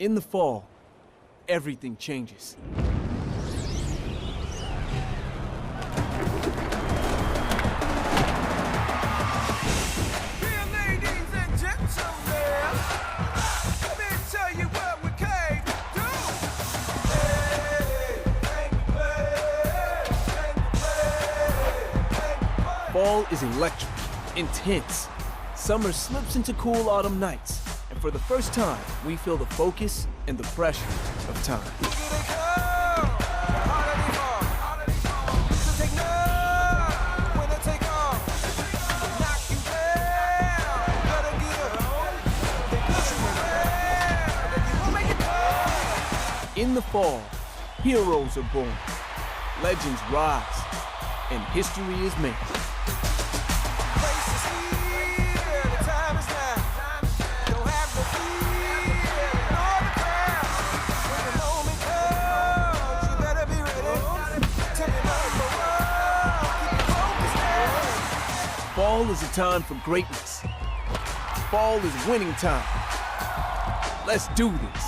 In the fall, everything changes. Fall is electric, intense. Summer slips into cool autumn nights, and for the first time, we feel the focus and the pressure of time. In the fall, heroes are born, legends rise, and history is made. Fall is a time for greatness. Fall is winning time. Let's do this.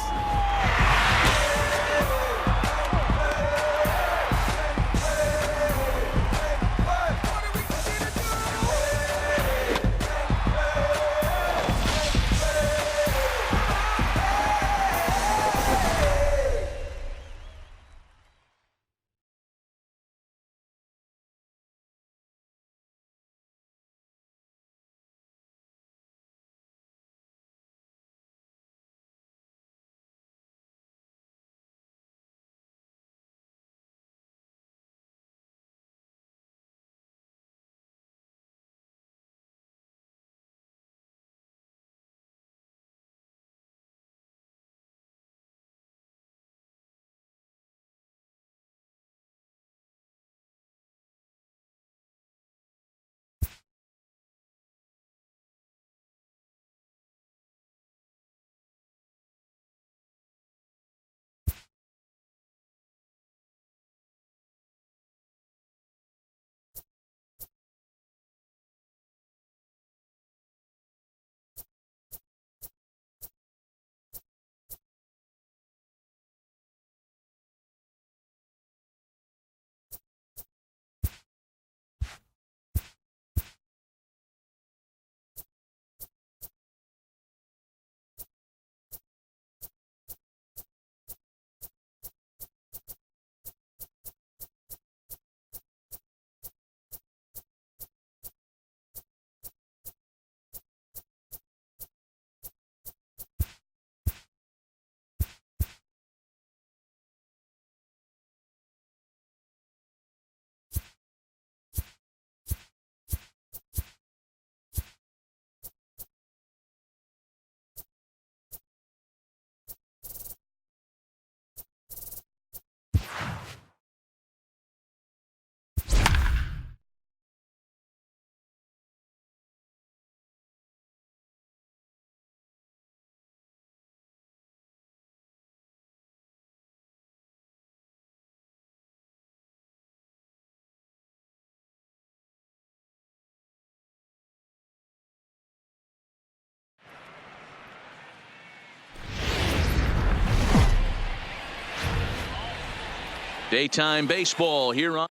Daytime baseball here on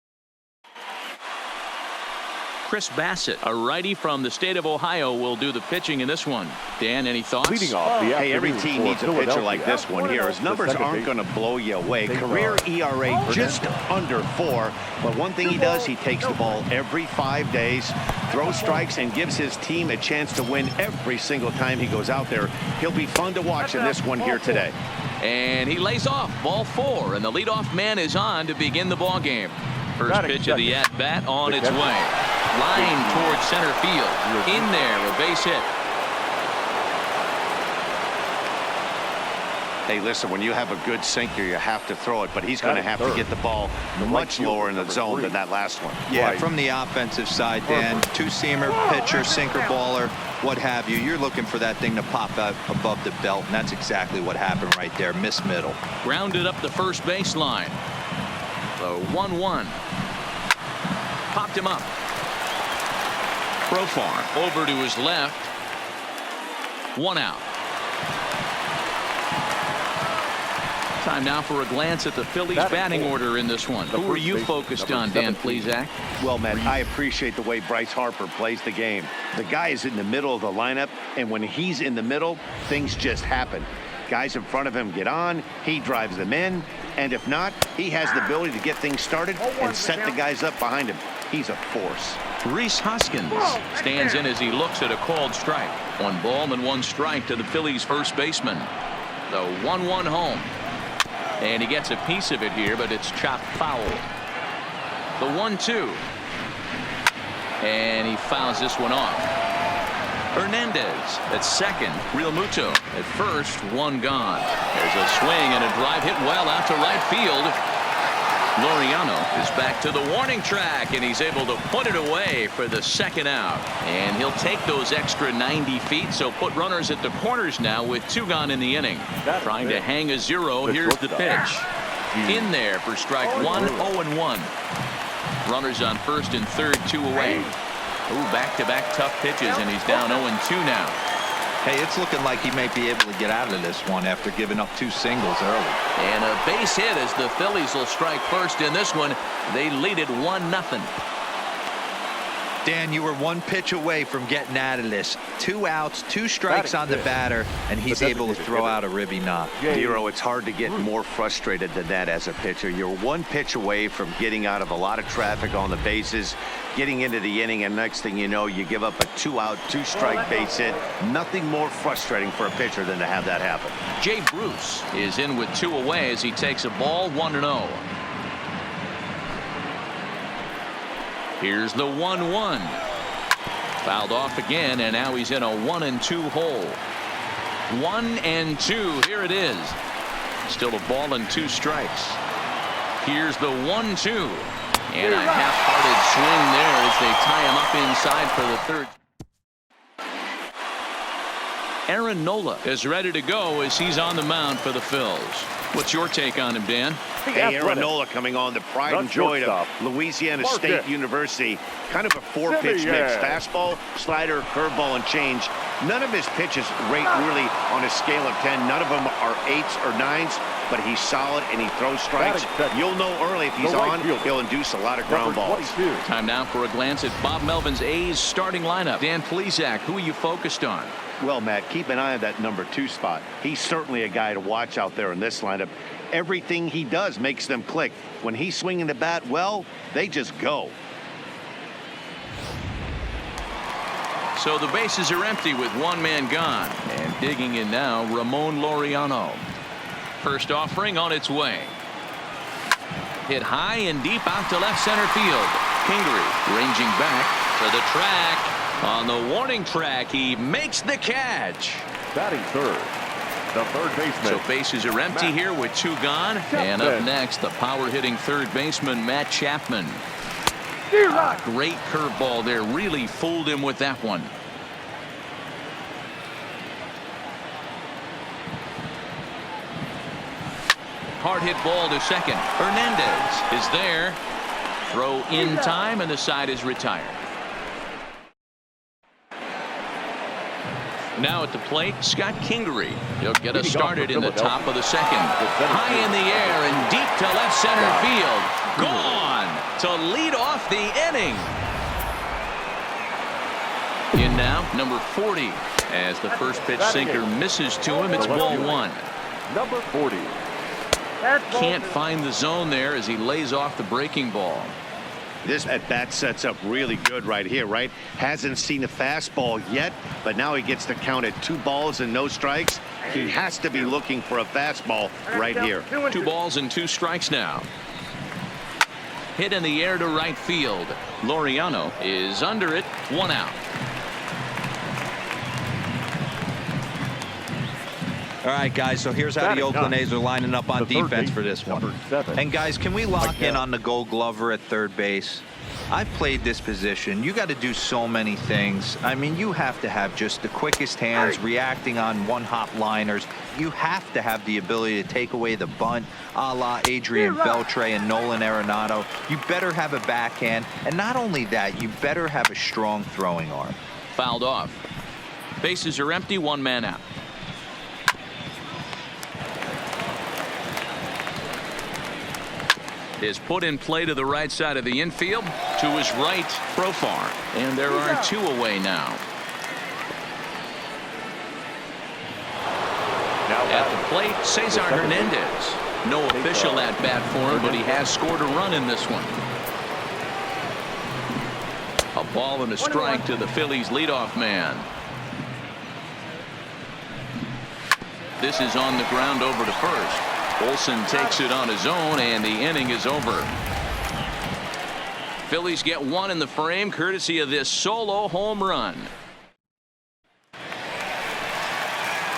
Chris Bassett, a righty from the state of Ohio, will do the pitching in this one. Dan, any thoughts? Leading off the Hey, every team needs a pitcher like this one here. His numbers aren't going to blow you away. Career ERA just under 4. But one thing he does, he takes the ball every 5 days, throws strikes, and gives his team a chance to win every single time he goes out there. He'll be fun to watch in this one here today. And he lays off ball 4, and the leadoff man is on to begin the ball game. First pitch of the at-bat on its way. Line towards center field. In there, a base hit. Hey, listen, when you have a good sinker, you have to throw it, but he's going to have to get the ball much lower in the zone than that last one. Yeah, from the offensive side, Dan, two-seamer, pitcher, sinker, baller, what have you. You're looking for that thing to pop out above the belt, and that's exactly what happened right there. Miss middle. Grounded up the first baseline. The 1-1. Popped him up. Profar over to his left. 1 out. Time now for a glance at the Phillies batting order in this one. Who are you focused on, Dan Plesac? Well, Matt, I appreciate the way Bryce Harper plays the game. The guy is in the middle of the lineup, and when he's in the middle, things just happen. Guys in front of him get on, he drives them in, and if not, he has the ability to get things started and set the guys up behind him. He's a force. Rhys Hoskins stands in as he looks at a called strike. 1 ball and 1 strike to the Phillies first baseman. The 1-1 home. And he gets a piece of it here, but it's chopped foul. The 1-2. And he fouls this one off. Hernandez at second. Real Muto at first. 1 gone. There's a swing and a drive hit well out to right field. Laureano is back to the warning track, and he's able to put it away for the 2nd out. And he'll take those extra 90 feet, so put runners at the corners now with 2 gone in the inning. Trying to hang a 0. Here's the pitch. In there for strike 1, 0-1. Runners on first and third, 2 away. Ooh, back-to-back tough pitches, and he's down 0-2 now. Hey, it's looking like he may be able to get out of this one after giving up 2 singles early. And a base hit as the Phillies will strike first in this one. They lead it 1-0. Dan, you were 1 pitch away from getting out of this. 2 outs, 2 strikes on the batter, and he's able to throw out a ribby knock. Dero, it's hard to get more frustrated than that as a pitcher. You're 1 pitch away from getting out of a lot of traffic on the bases, getting into the inning, and next thing you know, you give up a 2-out, 2-strike base hit. Nothing more frustrating for a pitcher than to have that happen. Jay Bruce is in with 2 away as he takes a ball 1-0. Here's the 1-1. Fouled off again, and now he's in a 1-2 hole. 1-2. Here it is. Still a ball and 2 strikes. Here's the 1-2. And a half-hearted swing there as they tie him up inside for the 3rd. Aaron Nola is ready to go as he's on the mound for the Phils. What's your take on him, Dan? Hey, Aaron Nola coming on, the pride and joy of Louisiana State University. Kind of a 4-pitch mix. Fastball, slider, curveball, and change. None of his pitches rate really on a scale of 10. None of them are 8s or 9s, but he's solid and he throws strikes. You'll know early if he's on, he'll induce a lot of ground balls. Time now for a glance at Bob Melvin's A's starting lineup. Dan Plesac, who are you focused on? Well, Matt, keep an eye on that number 2 spot. He's certainly a guy to watch out there in this lineup. Everything he does makes them click. When he's swinging the bat well, they just go. So the bases are empty with 1 man gone. And digging in now, Ramon Laureano. First offering on its way. Hit high and deep out to left center field. Kingery ranging back to the track. On the warning track, he makes the catch. Batting third, the 3rd baseman. So bases are empty here with 2 gone. And up next, the power-hitting 3rd baseman, Matt Chapman. Great curveball there. Really fooled him with that one. Hard hit ball to second. Hernandez is there. Throw in time, and the side is retired. Now at the plate, Scott Kingery. He'll get us started in the top of the 2nd. High in the air and deep to left center field. Gone to lead off the inning. In now, number 40. As the first pitch sinker misses to him, it's ball 1. Number 40. Can't find the zone there as he lays off the breaking ball. This at-bat sets up really good right here, right? Hasn't seen a fastball yet, but now he gets to count at 2 balls and no strikes. He has to be looking for a fastball right here. 2 balls and 2 strikes now. Hit in the air to right field. Laureano is under it. 1 out. All right, guys, so here's how the Oakland A's are lining up on defense for this one. And, guys, can we lock in on the Gold Glover at 3rd base? I've played this position. You got to do so many things. I mean, you have to have just the quickest hands, reacting on one-hop liners. You have to have the ability to take away the bunt, a la Adrian Beltre and Nolan Arenado. You better have a backhand. And not only that, you better have a strong throwing arm. Fouled off. Bases are empty. 1 man out. is put in play to the right side of the infield. To his right, Profar. And there are 2 away now. At the plate, Cesar Hernandez. No official at bat for him, but he has scored a run in this one. A ball and a strike to the Phillies leadoff man. This is on the ground over to first. Olsen takes it on his own, and the inning is over. Phillies get 1 in the frame, courtesy of this solo home run.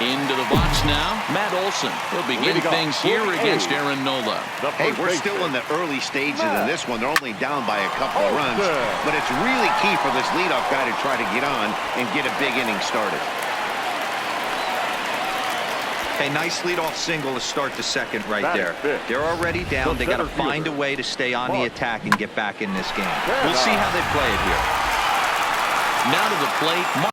Into the box now, Matt Olsen. He'll begin things here against Aaron Nola. Hey, we're still in the early stages of this one. They're only down by a couple of runs, but it's really key for this leadoff guy to try to get on and get a big inning started. A nice leadoff single to start the second right there. They're already down. They got to find a way to stay on the attack and get back in this game. We'll see how they play it here. Now to the plate.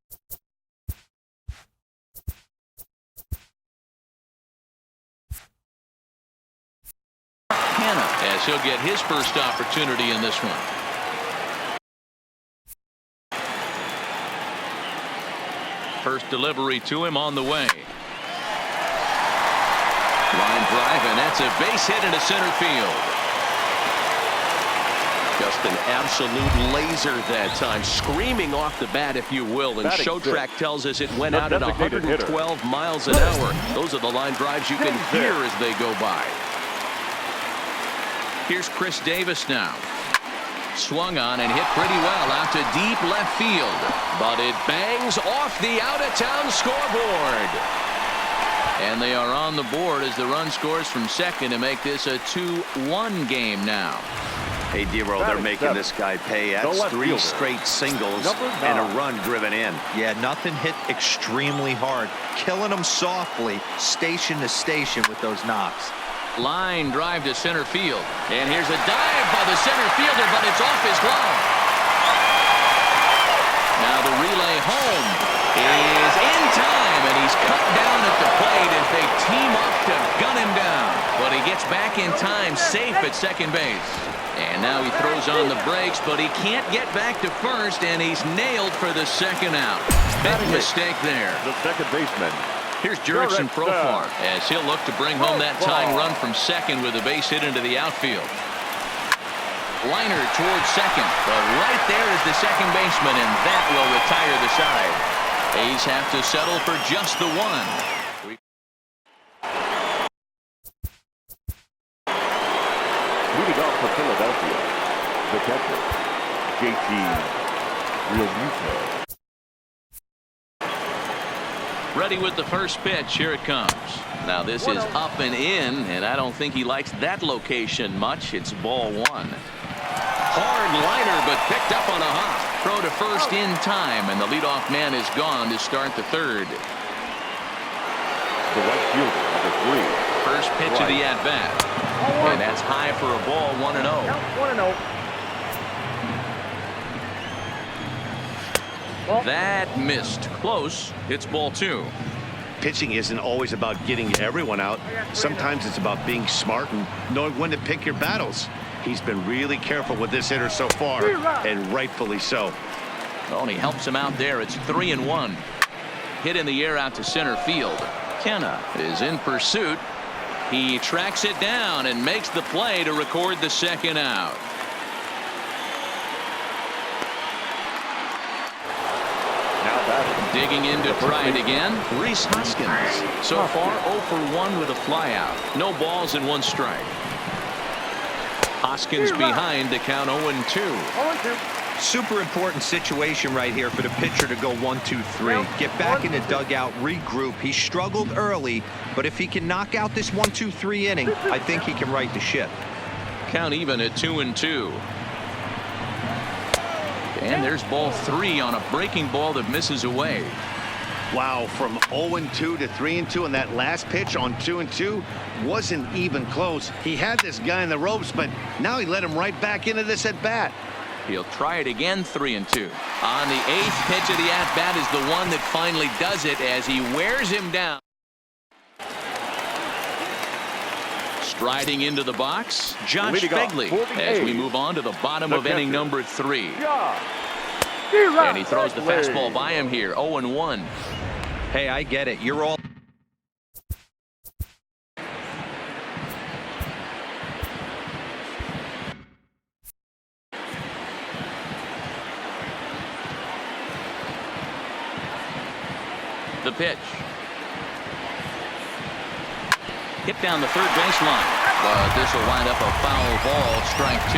As he'll get his first opportunity in this one. First delivery to him on the way. Line drive, and that's a base hit into center field. Just an absolute laser that time, screaming off the bat, if you will. And Showtrack tells us it went out at 112 miles an hour. Those are the line drives you can hear as they go by. Here's Chris Davis now. Swung on and hit pretty well out to deep left field. But it bangs off the out-of-town scoreboard. And they are on the board as the run scores from second to make this a 2-1 game now. Hey, D-Roll, they're making this guy pay. That's 3 straight singles and a run driven in. Yeah, nothing hit extremely hard. Killing them softly, station to station with those knocks. Line drive to center field. And here's a dive by the center fielder, but it's off his glove. Now the relay home is in time, and he's cut down at the plate as they team up to gun him down. But he gets back in time, safe at second base. And now he throws on the brakes, but he can't get back to first, and he's nailed for the second out. Big mistake there. The second baseman. Here's Jurickson Profar as he'll look to bring home that tying run from second with a base hit into the outfield. Liner towards second, but right there is the second baseman, and that will retire the side. A's have to settle for just the one. Leading off for Philadelphia, the catcher, JT Realmuto. Ready with the first pitch. Here it comes. Now this is up and in, and I don't think he likes that location much. It's ball 1. Hard liner, but picked up on a hop. Throw to first in time, and the leadoff man is gone to start the third. The right fielder, number 3. First pitch of the at-bat. And that's high for a ball, 1-0. That missed. Close. It's ball 2. Pitching isn't always about getting everyone out. Sometimes it's about being smart and knowing when to pick your battles. He's been really careful with this hitter so far, and rightfully so. Well, and he helps him out there. It's 3-1. Hit in the air out to center field. Kenna is in pursuit. He tracks it down and makes the play to record the second out. Digging in to try it again, Rhys Hoskins. So far 0 for 1 with a flyout. No balls and 1 strike. Hoskins behind to count 0-2. Super important situation right here for the pitcher to go 1-2-3. Get back in the dugout, regroup. He struggled early, but if he can knock out this 1-2-3 inning, I think he can right the ship. Count even at 2-2. And there's ball 3 on a breaking ball that misses away. Wow, from 0-2 to 3-2, and that last pitch on 2-2 wasn't even close. He had this guy in the ropes, but now he let him right back into this at bat. He'll try it again, 3-2. On the 8th pitch of the at bat is the one that finally does it as he wears him down. Striding into the box, Josh Leading off Begley, for the as we A's, move on to the bottom the of inning catcher, number 3. Josh And he throws the fastball by him here, 0-1. Hey, I get it. You're all. The pitch. Hit down the third baseline, but this will wind up a foul ball, strike 2.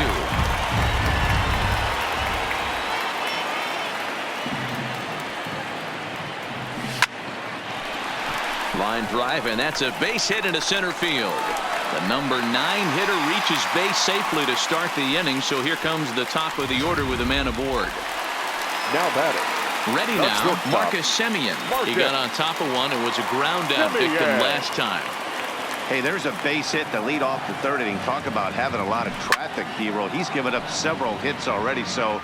Line drive, and that's a base hit into center field. The number 9 hitter reaches base safely to start the inning, so here comes the top of the order with a man aboard. Now batting. Ready now, Marcus Semien. He got on top of one and was a ground out victim last time. Hey, there's a base hit to lead off the third inning. Talk about having a lot of traffic, D-Roll. He's given up several hits already, so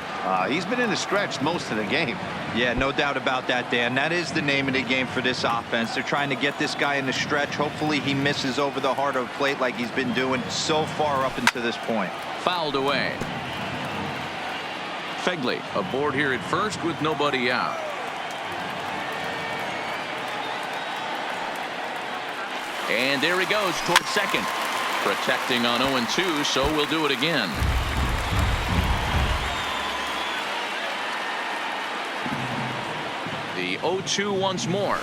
he's been in the stretch most of the game. Yeah, no doubt about that, Dan. That is the name of the game for this offense. They're trying to get this guy in the stretch. Hopefully he misses over the heart of the plate like he's been doing so far up until this point. Fouled away. Begley aboard here at first with nobody out. And there he goes towards second. Protecting on 0-2, so we'll do it again. The 0-2 once more.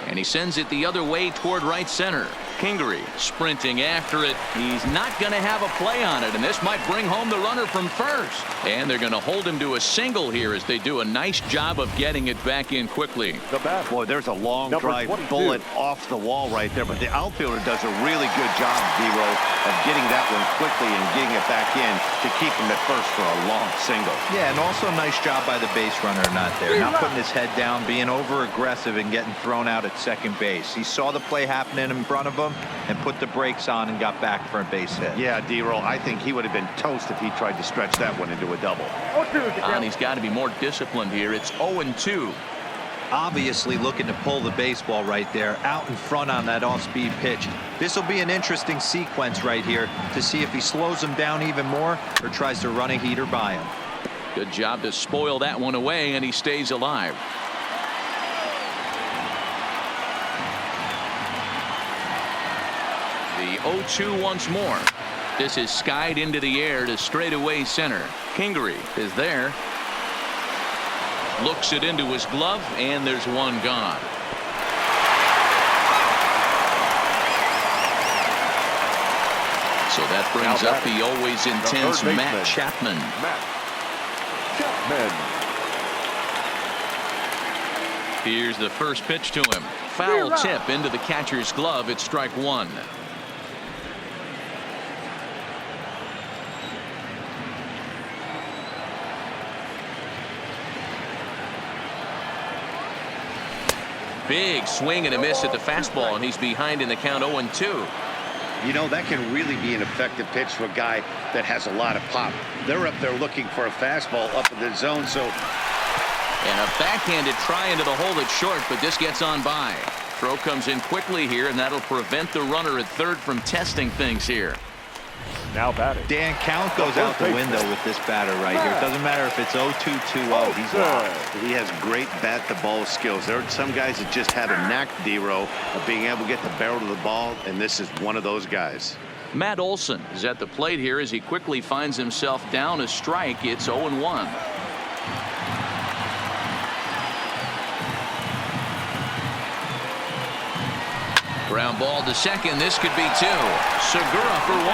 And he sends it the other way toward right center. Kingery sprinting after it. He's not going to have a play on it, and this might bring home the runner from first. And they're going to hold him to a single here as they do a nice job of getting it back in quickly. The bat. Boy, there's a long Number drive 22. bullet off the wall right there, but the outfielder does a really good job, D-Roll, of getting that one quickly and getting it back in to keep him at first for a long single. Yeah, and also a nice job by the base runner not there. Not putting his head down, being over-aggressive and getting thrown out at second base. He saw the play happening in front of him and put the brakes on and got back for a base hit. Yeah, D-Roll, I think he would have been toast if he tried to stretch that one into a double. And he's got to be more disciplined here. It's 0-2. Obviously looking to pull the baseball right there out in front on that off-speed pitch. This will be an interesting sequence right here to see if he slows him down even more or tries to run a heater by him. Good job to spoil that one away, and he stays alive. The 0-2 once more. This is skied into the air to straightaway center. Kingery is there. Looks it into his glove, and there's one gone. So that brings up the always intense Matt Chapman. Here's the first pitch to him. Foul tip into the catcher's glove. It's strike 1. Big swing and a miss at the fastball, and he's behind in the count 0-2. You know, that can really be an effective pitch for a guy that has a lot of pop. They're up there looking for a fastball up in the zone, so. And a backhanded try into the hole that's short, but this gets on by. Throw comes in quickly here, and that'll prevent the runner at third from testing things here. Now batting. Dan, count goes out the window with this batter right here. It doesn't matter if it's 0-2, 2-0. He's locked. He has great bat-to-ball skills. There are some guys that just have a knack, D-Row, of being able to get the barrel of the ball, and this is one of those guys. Matt Olson is at the plate here as he quickly finds himself down a strike. It's 0-1. Ground ball to second. This could be 2. Segura for 1.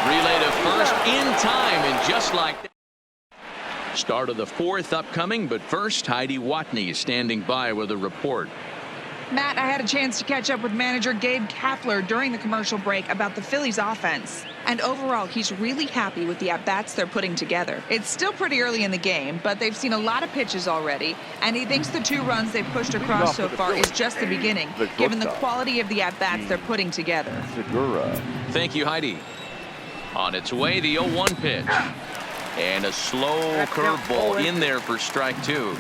Relay to first in time, and just like that. Start of the 4th upcoming, but first, Heidi Watney is standing by with a report. Matt, I had a chance to catch up with manager Gabe Kapler during the commercial break about the Phillies offense. And overall, he's really happy with the at-bats they're putting together. It's still pretty early in the game, but they've seen a lot of pitches already, and he thinks the 2 runs they've pushed across so far is just the beginning, given the quality of the at-bats they're putting together. Segura. Thank you, Heidi. On its way, the 0-1 pitch. And a slow curveball in there for strike 2.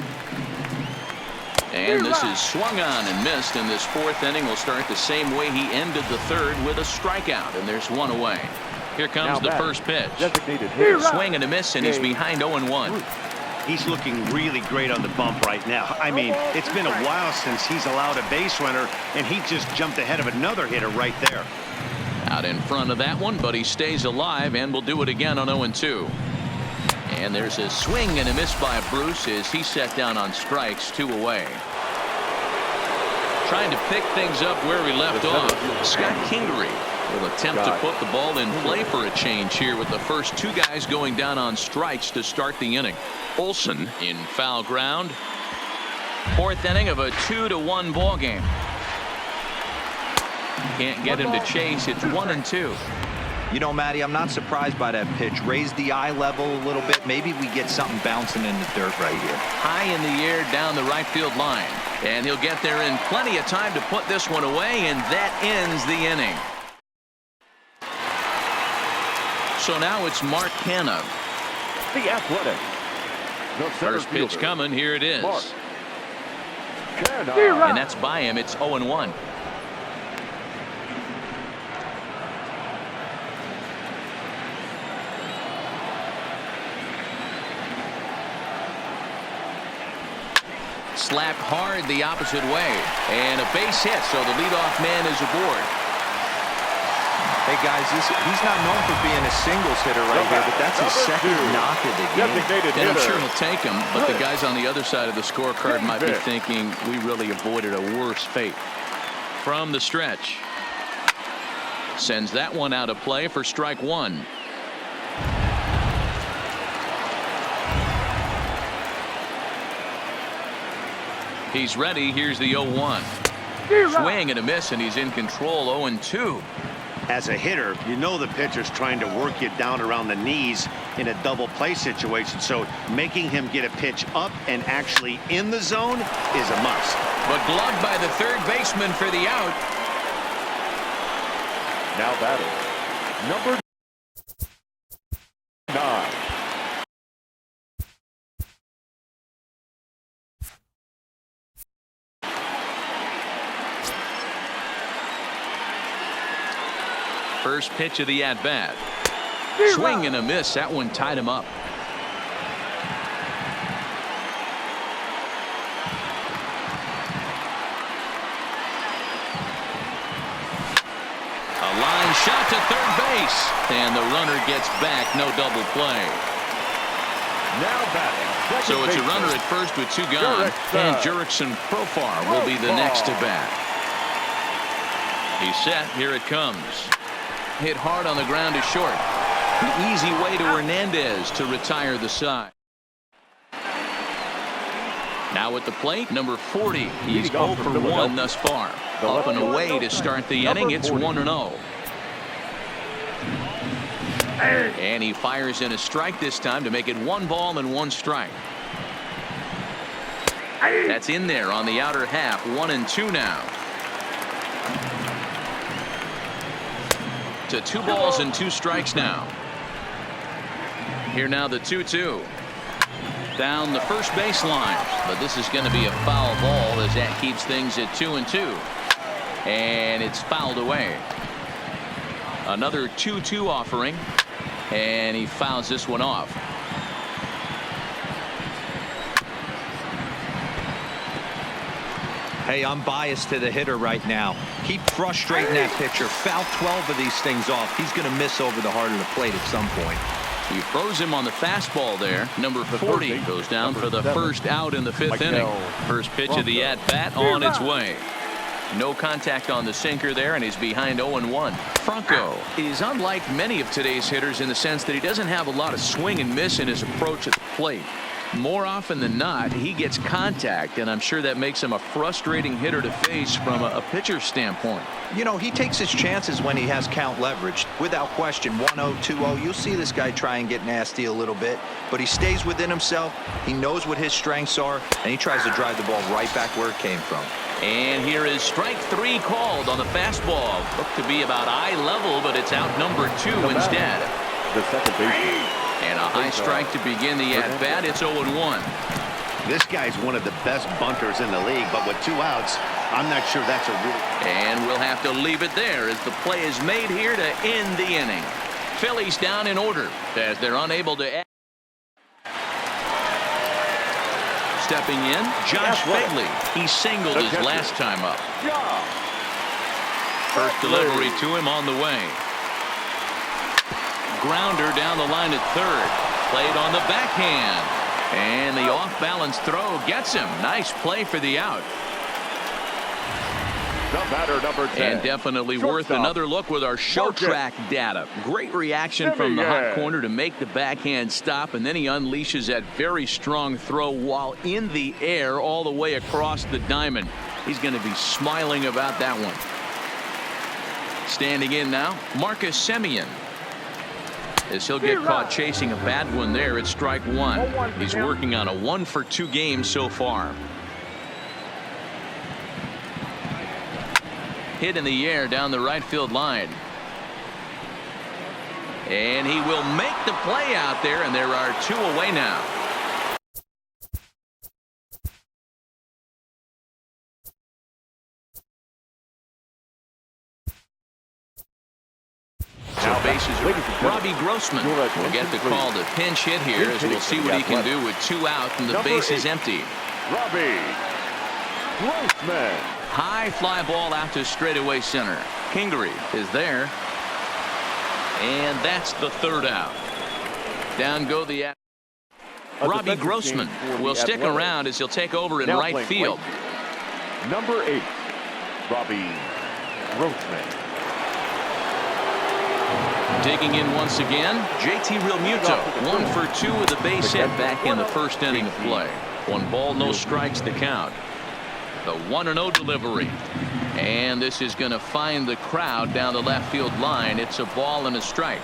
And this is swung on and missed, and this fourth inning will start the same way he ended the third, with a strikeout, and there's one away. Here comes the first pitch. Swing and a miss, and he's behind 0-1. He's looking really great on the bump right now. I mean, it's been a while since he's allowed a base runner, and he just jumped ahead of another hitter right there. Out in front of that one, but he stays alive and will do it again on 0-2. And there's a swing and a miss by Bruce as he set down on strikes, 2 away. Trying to pick things up where we left off. Scott Kingery will attempt to put the ball in play for a change here, with the first 2 guys going down on strikes to start the inning. Olsen in foul ground. 4th inning of a 2-1 ball game. Can't get him to chase. It's 1-2. You know, Matty, I'm not surprised by that pitch. Raise the eye level a little bit. Maybe we get something bouncing in the dirt right here. High in the air down the right field line. And he'll get there in plenty of time to put this one away, and that ends the inning. So now it's Mark Canha. The Athletic. The First pitch coming. Here it is. Mark Canha. And that's by him. It's 0-1. Slapped hard the opposite way, and a base hit, so the leadoff man is aboard. Hey guys, he's not known for being a singles hitter right here, but that's his second knock of the game. And I'm sure he'll take him, but the guys on the other side of the scorecard might be thinking we really avoided a worse fate. From the stretch, sends that one out of play for strike 1. He's ready. Here's the 0-1. Swing and a miss, and he's in control. 0-2. As a hitter, you know the pitcher's trying to work you down around the knees in a double play situation, so making him get a pitch up and actually in the zone is a must. But gloved by the third baseman for the out. Now batting, number 9. First pitch of the at-bat. Swing and a miss. That one tied him up. A line shot to third base, and the runner gets back. No double play. Now batting, so it's a runner at first with 2 gone, and Jurickson Profar will be the next to bat. He's set. Here it comes. Hit hard on the ground to short. An easy way to Hernandez to retire the side. Now at the plate, number 40. He's 0 for 1 thus far. Up and away to start the inning. It's 1-0. And he fires in a strike this time to make it 1 ball and 1 strike. That's in there on the outer half. 1-2 now. To 2 balls and 2 strikes now. Here now the 2-2. Down the first baseline, but this is going to be a foul ball as that keeps things at 2-2. And it's fouled away. Another 2-2 offering, and he fouls this one off. Hey, I'm biased to the hitter right now. Keep frustrating that pitcher. Foul 12 of these things off. He's going to miss over the heart of the plate at some point. He froze him on the fastball there. Number 40 goes down for the first out in the 5th inning. First pitch of the at-bat on its way. No contact on the sinker there, and he's behind 0-1. Franco is unlike many of today's hitters in the sense that he doesn't have a lot of swing and miss in his approach at the plate. More often than not, he gets contact, and I'm sure that makes him a frustrating hitter to face from a pitcher's standpoint. You know, he takes his chances when he has count leverage. Without question, 1-0, 2-0, you'll see this guy try and get nasty a little bit, but he stays within himself. He knows what his strengths are, and he tries to drive the ball right back where it came from. And here is strike 3 called on the fastball. Looked to be about eye level, but it's out number 2 instead. The second baseman. And a high strike to begin the at-bat. It's 0-1. This guy's one of the best bunters in the league, but with 2 outs, I'm not sure that's a real. And we'll have to leave it there as the play is made here to end the inning. Phillies down in order as they're unable to add. Stepping in, Josh Fagley. He singled his last time up. First delivery to him on the way. Grounder down the line at third. Played on the backhand. And the off-balance throw gets him. Nice play for the out. The batter, number 10. And definitely worth another look with our show track data. Great reaction from the hot corner to make the backhand stop, and then he unleashes that very strong throw while in the air all the way across the diamond. He's going to be smiling about that one. Standing in now, Marcus Semien. As he'll get caught chasing a bad one there at strike 1. He's working on a 1-for-2 game so far. Hit in the air down the right field line. And he will make the play out there, and there are 2 away now. So bases are Robbie Grossman will get the call to pinch hit here as we'll see what he can do with 2 out and the base is empty. Robbie Grossman. High fly ball out to straightaway center. Kingery is there. And that's the 3rd out. Down go the Robbie Grossman will stick around as he'll take over in right field. Number 8, Robbie Grossman. Digging in once again, JT Realmuto. 1-for-2 with a base hit back in the first inning of play. 1 ball, no strikes to count. The 1-0 delivery. And this is going to find the crowd down the left field line. It's a ball and a strike.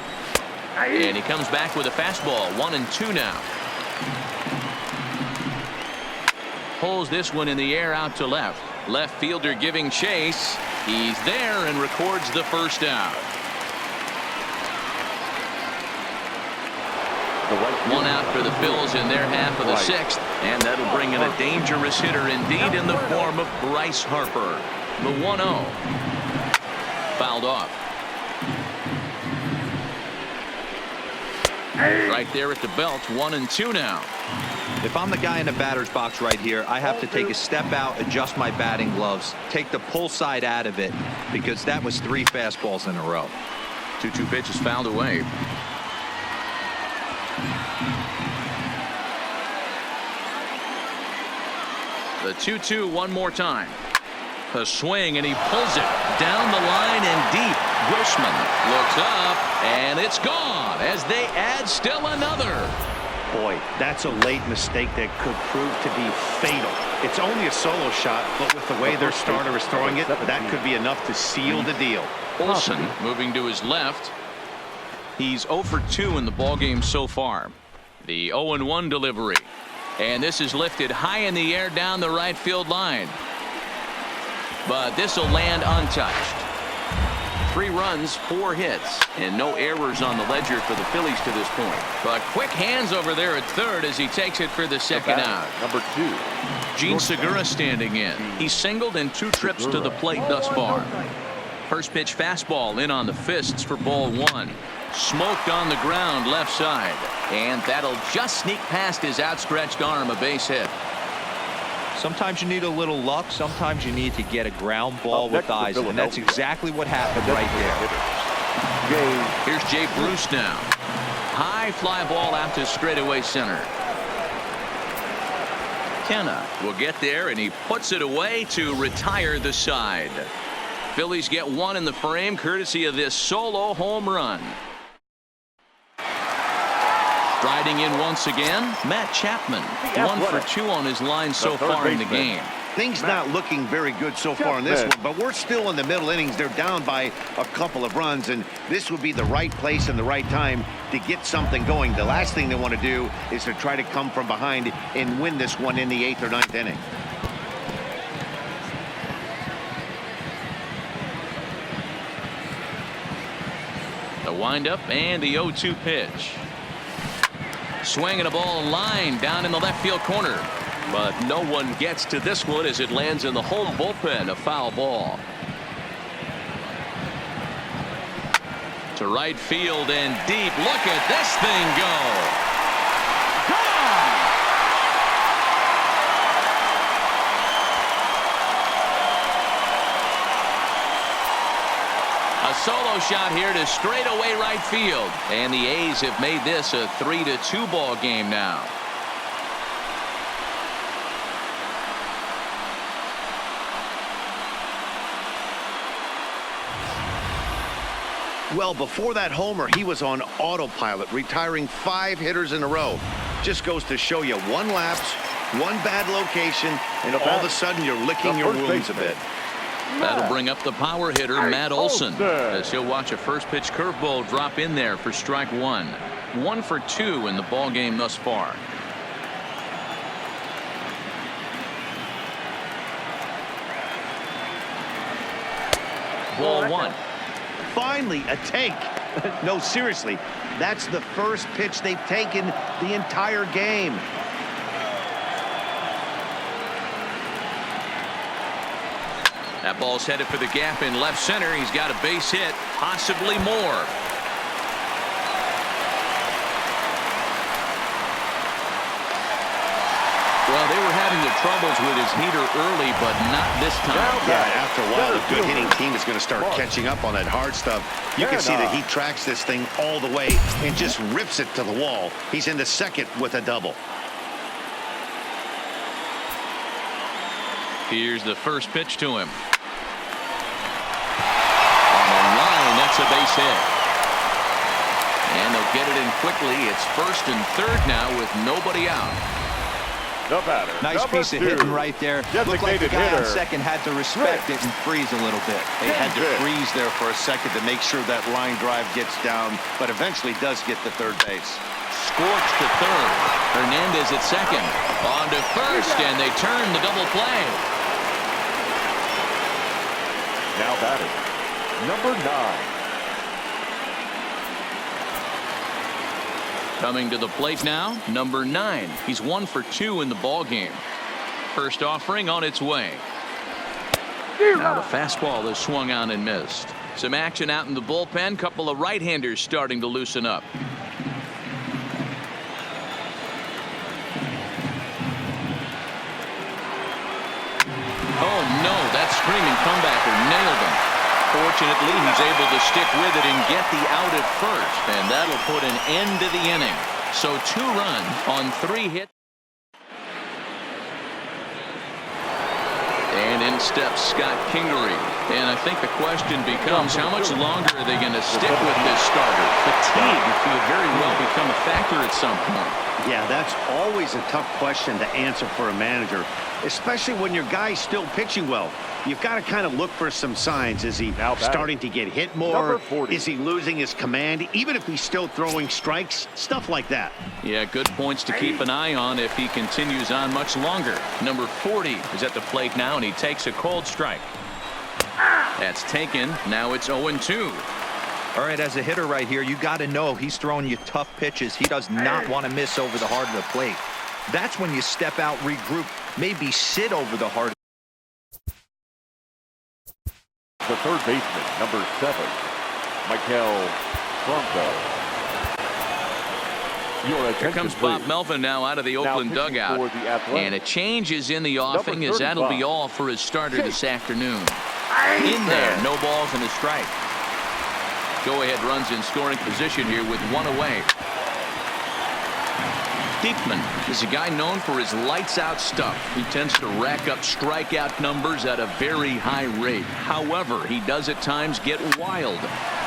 And he comes back with a fastball. 1-2 now. Pulls this one in the air out to left. Left fielder giving chase. He's there and records the first out. 1 out for the Phils in their half of the 6th, and that'll bring in a dangerous hitter indeed in the form of Bryce Harper. The 1-0 fouled off. Right there at the belt. 1-2 now. If I'm the guy in the batter's box right here, I have to take a step out, adjust my batting gloves, take the pull side out of it, because that was 3 fastballs in a row. 2-2 pitch is fouled away. The 2-2 one more time. A swing, and he pulls it down the line and deep. Grossman looks up, and it's gone as they add still another. Boy, that's a late mistake that could prove to be fatal. It's only a solo shot, but with the way their starter is throwing it, that could be enough to seal the deal. Olsen moving to his left. He's 0-for-2 in the ballgame so far. The 0-1 delivery. And this is lifted high in the air down the right field line. But this will land untouched. 3 runs, 4 hits, and no errors on the ledger for the Phillies to this point. But quick hands over there at third as he takes it for the second out. Number 2. Gene Segura standing in. He's singled in 2 trips to the plate thus far. First pitch fastball in on the fists for ball 1. Smoked on the ground left side. And that'll just sneak past his outstretched arm, a base hit. Sometimes you need a little luck. Sometimes you need to get a ground ball with eyes. And that's exactly what happened right there. Here's Jay Bruce now. High fly ball out to straightaway center. Kenna will get there, and he puts it away to retire the side. Phillies get 1 in the frame courtesy of this solo home run. Striding in once again, Matt Chapman. 1-for-2 on his line so far in the game. Things not looking very good so far in this one, but we're still in the middle innings. They're down by a couple of runs, and this would be the right place and the right time to get something going. The last thing they want to do is to try to come from behind and win this one in the 8th or 9th inning. The windup and the 0-2 pitch. Swinging a ball line down in the left field corner. But no one gets to this one as it lands in the home bullpen. A foul ball. To right field and deep. Look at this thing go. A solo shot here to straightaway right field. And the A's have made this a 3-2 ball game now. Well, before that homer, he was on autopilot, retiring 5 hitters in a row. Just goes to show you one lapse, one bad location, and all of a sudden you're licking your wounds a bit. That'll bring up the power hitter, Matt Olson, as he'll watch a first pitch curveball drop in there for strike 1. 1 for 2 in the ball game thus far. Ball 1. Finally, a take. No, seriously, that's the first pitch they've taken the entire game. That ball's headed for the gap in left center. He's got a base hit, possibly more. Well, they were having the troubles with his heater early, but not this time. Yeah, after a while, the good hitting team is going to start catching up on that hard stuff. You can see that he tracks this thing all the way and just rips it to the wall. He's in the second with a double. Here's the first pitch to him. On the line, that's a base hit. And they'll get it in quickly. It's first and third now with nobody out. The batter, nice piece of hitting right there. Looked like the guy on second had to respect it and freeze a little bit. They had to freeze there for a second to make sure that line drive gets down, but eventually does get to third base. Scorched to third. Hernandez at second. On to first, and they turn the double play. Now batting, number 9. Coming to the plate now, number 9. He's 1 for 2 in the ball game. First offering on its way. Now the fastball is swung on and missed. Some action out in the bullpen. Couple of right-handers starting to loosen up. Oh no, that screaming comebacker nailed him. Fortunately, he's able to stick with it and get the out at first, and that'll put an end to the inning. So 2 runs on 3 hits. And in steps Scott Kingery. And I think the question becomes, how much longer are they going to stick with this starter? Fatigue could very well become a factor at some point. Yeah, that's always a tough question to answer for a manager, especially when your guy's still pitching well. You've got to kind of look for some signs. Is he starting to get hit more? Is he losing his command, even if he's still throwing strikes? Stuff like that. Yeah, good points to keep an eye on if he continues on much longer. Number 40 is at the plate now, and he takes a cold strike. That's taken. Now it's 0-2. All right, as a hitter right here, you got to know he's throwing you tough pitches. He does not want to miss over the heart of the plate. That's when you step out, regroup, maybe sit over the heart. The third baseman, number 7, Michael Franco. Here comes Bob Melvin now out of the Oakland dugout. And a change is in the offing, as that'll be all for his starter this afternoon. In there, no balls and a strike. Go-ahead runs in scoring position here with 1 away. Diekman is a guy known for his lights-out stuff. He tends to rack up strikeout numbers at a very high rate. However, he does at times get wild.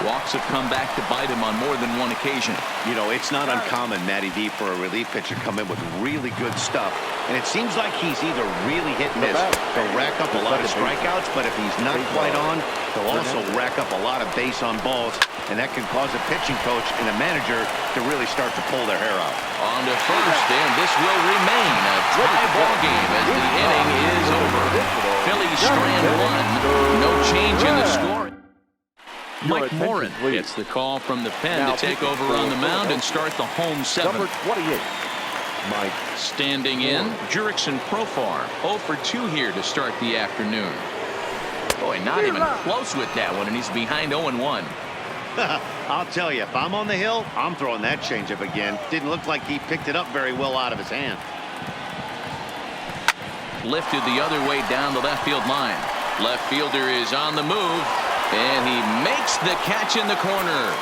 Walks have come back to bite him on more than one occasion. You know, it's not uncommon, Matty D, for a relief pitcher to come in with really good stuff. And it seems like he's either really hit and miss. He'll rack up a lot of strikeouts, but if he's not quite on, he'll also rack up a lot of base on balls. And that can cause a pitching coach and a manager to really start to pull their hair out. On to first, and this will remain a tie ball game as the inning is over. Phillies strand 1. No change in the score. Mike Morin gets the call from the pen to take over on the mound and start the home 7th. Number 28. Mike. Standing in, Jurickson Profar. 0 for 2 here to start the afternoon. Boy, not even close with that one, and he's behind 0-1. I'll tell you, if I'm on the hill, I'm throwing that changeup again. Didn't look like he picked it up very well out of his hand. Lifted the other way down the left field line. Left fielder is on the move, and he makes the catch in the corner.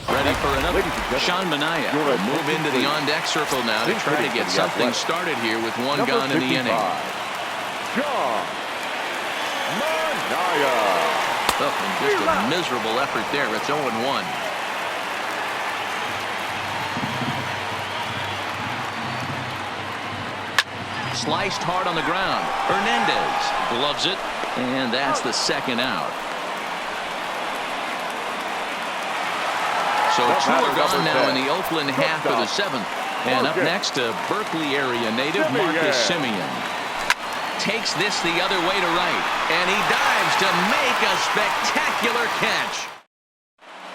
Ready for another. Sean Manaea will move into the on-deck circle now to try to get something started here with one gone in the inning. Sean Manaea. Oh, and just a miserable effort there. It's 0-1. Sliced hard on the ground. Hernandez gloves it, and that's the second out. So 2 are gone now in the Oakland half of the 7th. And up next, a Berkeley area native, Marcus Semien. Takes this the other way to right, and he dives to make a spectacular catch.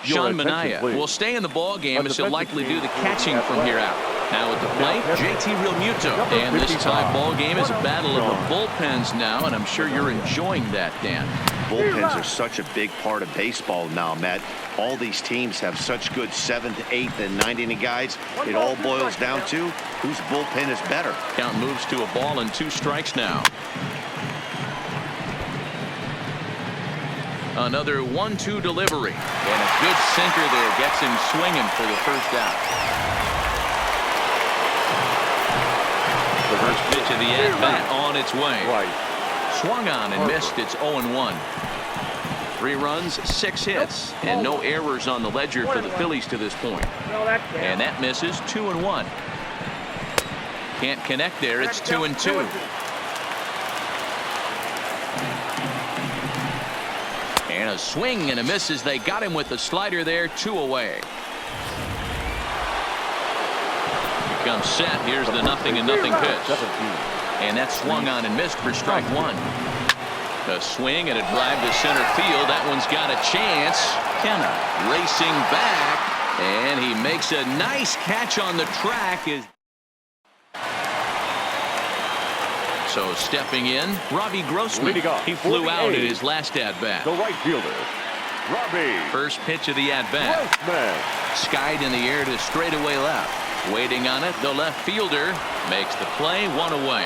Sean Manaea will stay in the ball game as he'll likely do the catching from here out. Now at the plate, JT Realmuto. And this tie ball game is a battle of the bullpens now, and I'm sure you're enjoying that, Dan. Bullpens are such a big part of baseball now, Matt. All these teams have such good 7th, 8th, and 9th inning guys. It all boils down to whose bullpen is better. Count moves to a ball and 2 strikes now. Another 1-2 delivery. And a good sinker there gets him swinging for the first out. The first pitch of the at-bat on its way. Swung on and missed. It's 0-1. 3 runs, 6 hits, and no errors on the ledger for the Phillies to this point. And that misses. 2-1. Can't connect there. It's 2-2. And a swing and a miss as they got him with the slider there. 2 away. Here comes set. Here's the 0-0 pitch. And that's swung on and missed for strike 1. A swing and a drive to center field. That one's got a chance. Kenna racing back, and he makes a nice catch on the track. So stepping in, Robbie Grossman. He flew out at his last at-bat. The right fielder, Robbie. First pitch of the at-bat. Skied in the air to straightaway left. Waiting on it, the left fielder makes the play. 1 away.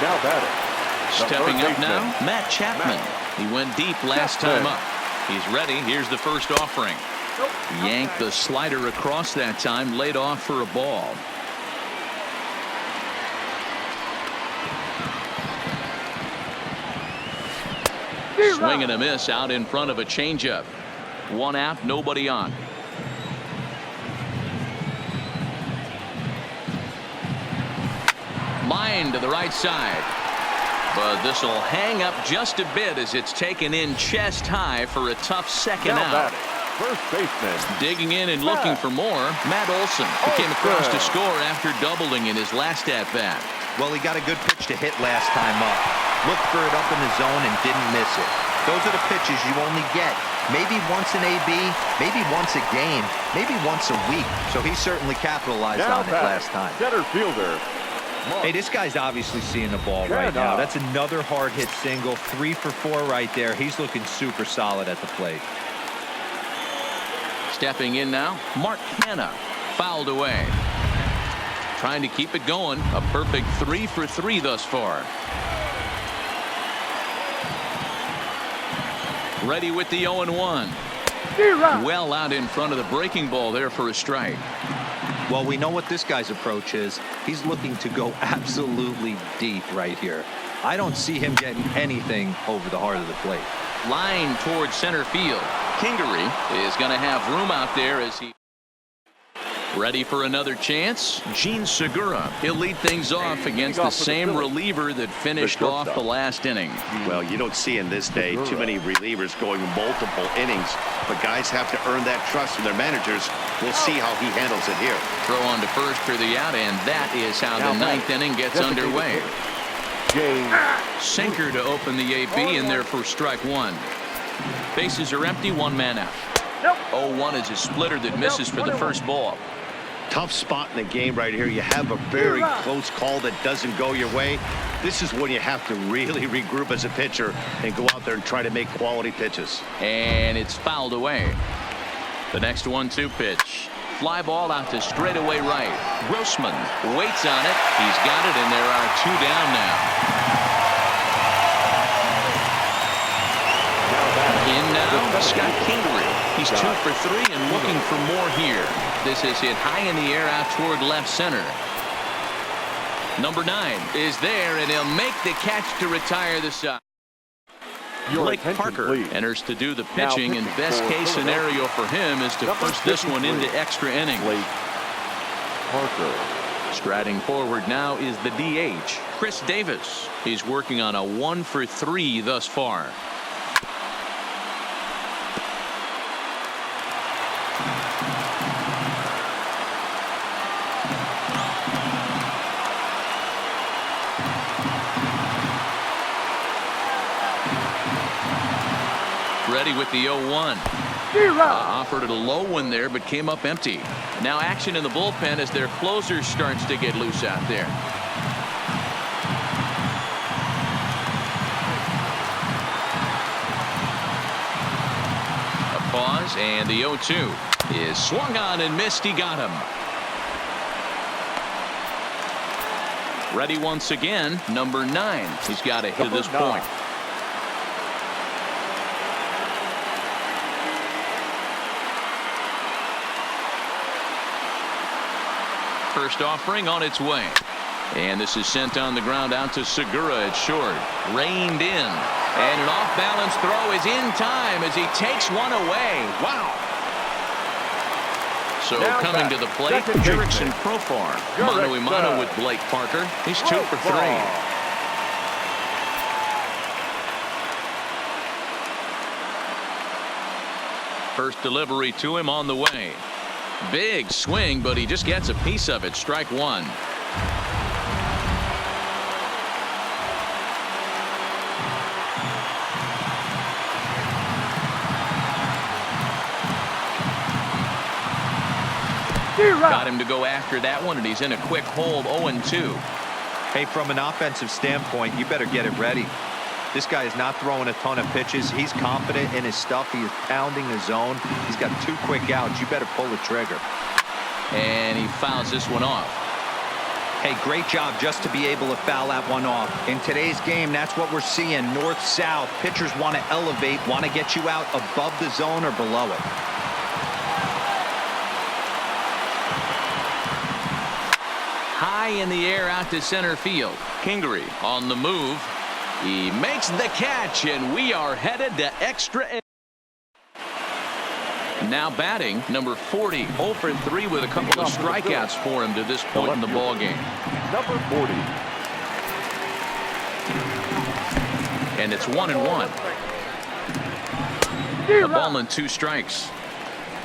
Now batting. Stepping up now, Matt Chapman. He went deep last time up. He's ready. Here's the first offering. Yanked the slider across that time, laid off for a ball. Swing and a miss out in front of a changeup. 1 out, nobody on. Line to the right side. But this will hang up just a bit as it's taken in chest high for a tough second out. First baseman. Digging in and looking for more, Matt Olson, who came across to score after doubling in his last at-bat. Well, he got a good pitch to hit last time up. Looked for it up in the zone and didn't miss it. Those are the pitches you only get maybe once in AB, maybe once a game, maybe once a week. So he certainly capitalized on it last time. Center fielder. Hey, this guy's obviously seeing the ball right now. That's another hard hit single. 3 for 4 right there. He's looking super solid at the plate. Stepping in now, Mark Hanna. Fouled away. Trying to keep it going. A perfect 3 for 3 thus far. Ready with the 0-1. Well out in front of the breaking ball there for a strike. Well, we know what this guy's approach is. He's looking to go absolutely deep right here. I don't see him getting anything over the heart of the plate. Line towards center field. Kingery is going to have room out there as he Ready for another chance? Gene Segura. He'll lead things off against the same reliever that finished off the last inning. Well, you don't see in this day too many relievers going multiple innings, but guys have to earn that trust from their managers. We'll see how he handles it here. Throw on to first for the out, and that is how the ninth inning gets underway. Sinker to open the AB, and there for strike one. Bases are empty, one man out. 0-1 is a splitter that misses for the first ball. Tough spot in the game right here. You have a very close call that doesn't go your way. This is when you have to really regroup as a pitcher and go out there and try to make quality pitches. And it's fouled away. The next 1-2 pitch. Fly ball out to straightaway right. Grossman waits on it. He's got it, and there are two down now. In now, Scott Kingery. He's 2 for 3 and looking for more here. This is hit high in the air out toward left center. Number 9 is there, and he'll make the catch to retire the side. Blake Parker enters to do the pitching, and best case scenario for him is to push this one into extra innings. Striding forward now is the DH, Chris Davis. He's working on a 1 for 3 thus far. Ready with the 0-1. Offered it a low one there, but came up empty. Now action in the bullpen as their closer starts to get loose out there. A pause, and the 0-2 is swung on and missed. He got him. Ready once again, number 9. He's got a hit at this point. First offering on its way. And this is sent on the ground out to Segura at short. Reined in. And an off-balance throw is in time as he takes one away. Wow. So now coming to the plate, Jurickson Profar. Mano-a-mano with Blake Parker. He's 2 for 3. First delivery to him on the way. Big swing, but he just gets a piece of it. Strike one. Got him to go after that one, and he's in a quick hold. 0-2. Hey, from an offensive standpoint, you better get it ready. This guy is not throwing a ton of pitches. He's confident in his stuff. He is pounding the zone. He's got 2 quick outs. You better pull the trigger. And he fouls this one off. Hey, great job just to be able to foul that one off. In today's game, that's what we're seeing. North-south. Pitchers want to elevate, want to get you out above the zone or below it. High in the air out to center field. Kingery on the move. He makes the catch, and we are headed to extra. Now batting, number 40, 0 for 3 with a couple of strikeouts for him to this point in the ball game. Number 40. And it's 1-1. A ball and 2 strikes.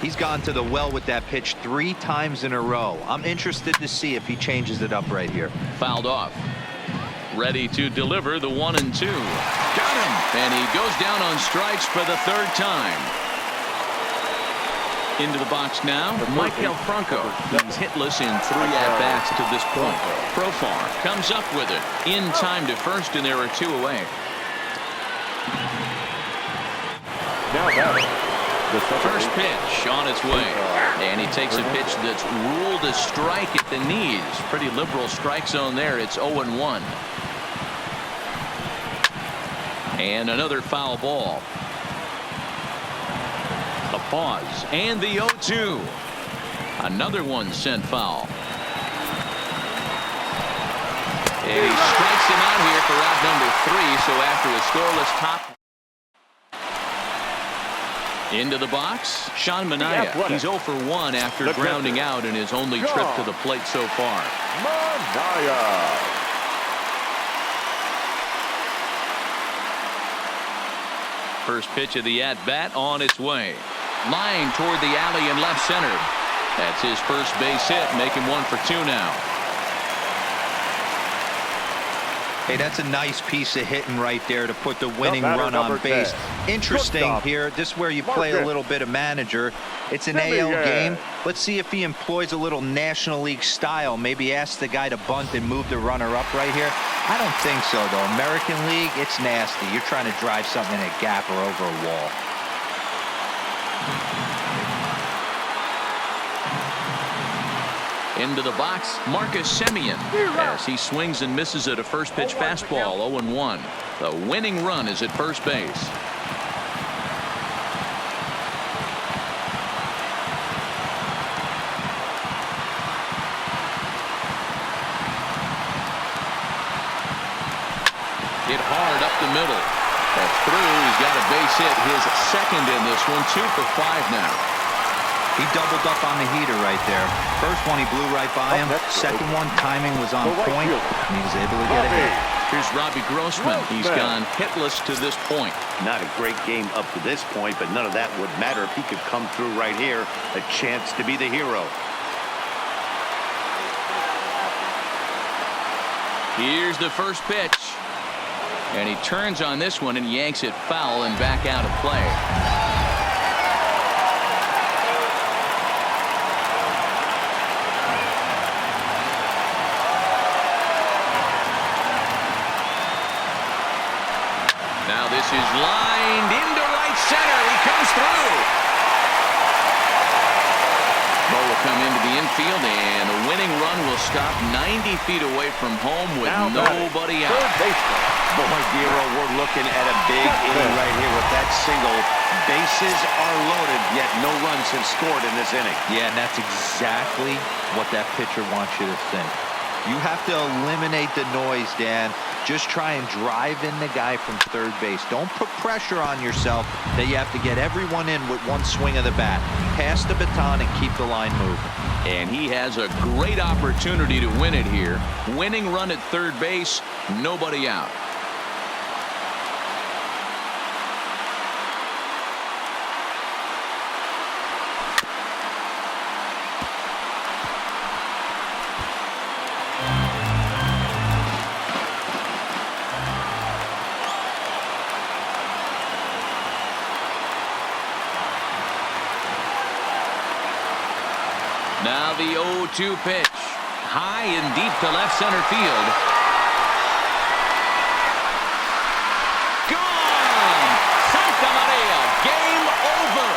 He's gone to the well with that pitch 3 times in a row. I'm interested to see if he changes it up right here. Fouled off. Ready to deliver the 1-2. Got him. And he goes down on strikes for the 3rd time. Into the box now, Michael Franco. He's hitless in 3 at-bats to this point. Profar comes up with it in time to first, and there are 2 away. Now batting. First pitch on its way. And he takes a pitch that's ruled a strike at the knees. Pretty liberal strike zone there. It's 0-1. And another foul ball. A pause. And the 0-2. Another one sent foul. And he strikes him out here for out number 3. So after a scoreless top. Into the box, Sean Manaea. He's 0 for 1 after grounding out in his only trip to the plate so far. Manaea. First pitch of the at-bat on its way. Line toward the alley in left center. That's his first base hit, making 1 for 2 now. Hey, that's a nice piece of hitting right there to put the winning run on base. Interesting here. This is where you play a little bit of manager. It's an AL game. Let's see if he employs a little National League style. Maybe ask the guy to bunt and move the runner up right here. I don't think so, though. American League, it's nasty. You're trying to drive something in a gap or over a wall. Into the box, Marcus Semien, as he swings and misses at a first pitch fastball, 0-1. The winning run is at first base. Hit hard up the middle. That's through. He's got a base hit, his second in this one, 2 for 5 now. He doubled up on the heater right there. First one, he blew right by him. Second one, timing was on point, and he was able to get a hit. Here's Robbie Grossman. He's gone hitless to this point. Not a great game up to this point, but none of that would matter if he could come through right here. A chance to be the hero. Here's the first pitch. And he turns on this one and yanks it foul and back out of play. Now this is lined into right center. He comes through. Ball will come into the infield, and a winning run will stop 90 feet away from home with nobody out. Boy, Giro, we're looking at a big inning right here with that single. Bases are loaded, yet no runs have scored in this inning. Yeah, and that's exactly what that pitcher wants you to think. You have to eliminate the noise, Dan. Just try and drive in the guy from third base. Don't put pressure on yourself that you have to get everyone in with one swing of the bat. Pass the baton and keep the line moving. And he has a great opportunity to win it here. Winning run at third base, nobody out. Now the 0-2 pitch. High and deep to left center field. Gone! Santa Maria. Game over.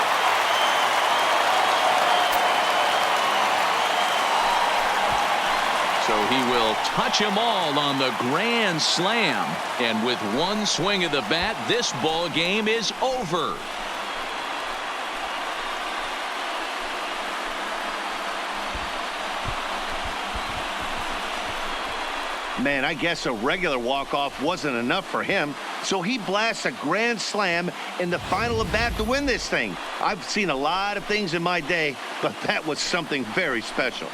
So he will touch them all on the grand slam. And with one swing of the bat, this ball game is over. Man, I guess a regular walk-off wasn't enough for him, so he blasts a grand slam in the final at bat to win this thing. I've seen a lot of things in my day, but that was something very special.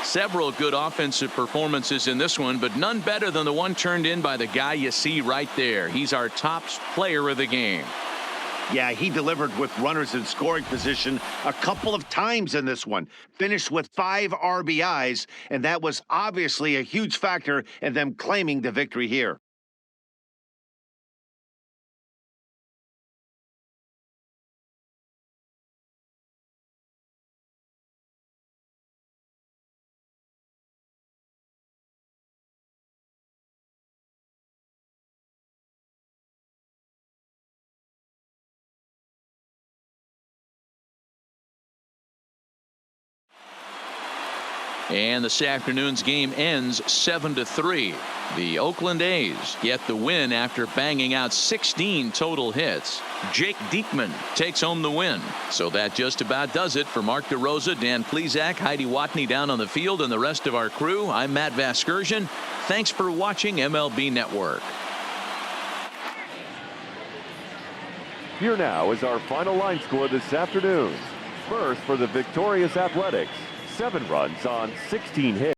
Several good offensive performances in this one, but none better than the one turned in by the guy you see right there. He's our top player of the game. Yeah, he delivered with runners in scoring position a couple of times in this one. Finished with 5 RBIs, and that was obviously a huge factor in them claiming the victory here. And this afternoon's game ends 7-3. The Oakland A's get the win after banging out 16 total hits. Jake Diekman takes home the win. So that just about does it for Mark DeRosa, Dan Plesac, Heidi Watney down on the field, and the rest of our crew. I'm Matt Vasgersian. Thanks for watching MLB Network. Here now is our final line score this afternoon. First for the victorious Athletics, 7 runs on 16 hits.